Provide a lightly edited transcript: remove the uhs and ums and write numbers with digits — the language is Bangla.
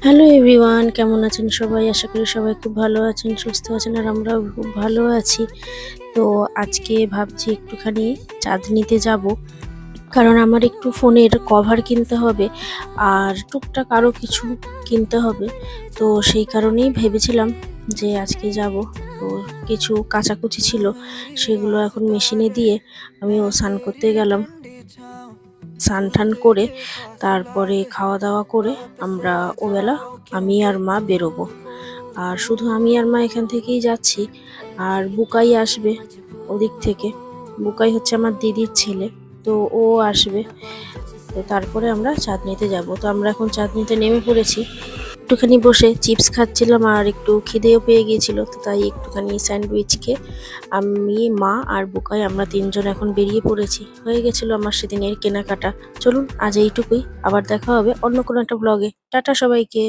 হ্যালো এভরিওয়ান, কেমন আছেন সবাই? আশা করি সবাই খুব ভালো আছেন, সুস্থ আছেন, আর আমরাও খুব ভালো আছি। তো আজকে ভাবছি একটুখানি চাঁদনিতে যাব, কারণ আমার একটু ফোনের কভার কিনতে হবে আর টুকটাক আরও কিছু কিনতে হবে। তো সেই কারণেই ভেবেছিলাম যে আজকে যাব। তো কিছু কাচাকুচি ছিল, সেগুলো এখন মেশিনে দিয়ে আমিও স্নান করতে গেলাম। স্নান টান করে তারপরে খাওয়া দাওয়া করে আমরা ওবেলা আমি আর মা বেরোবো। আর শুধু আমি আর মা এখান থেকেই যাচ্ছি, আর বুকাই আসবে ওদিক থেকে। বুকাই হচ্ছে আমার দিদির ছেলে, তো ও আসবে। তো তারপরে আমরা চাঁদনিতে যাব। তো আমরা এখন চাঁদনিতে নেমে পড়েছি। একটুখানি বসে চিপস খাচ্ছিলাম আর একটু খিদেও পেয়ে গিয়েছিল, তো তাই একটুখানি স্যান্ডউইচ খেয়ে আমি, মা আর বুকাই আমরা তিনজন এখন বেরিয়ে পড়েছি। হয়ে গেছিল আমার সেদিনের কেনাকাটা। চলুন আজ এইটুকুই, আবার দেখা হবে অন্য কোনো একটা ব্লগে। টাটা সবাইকে।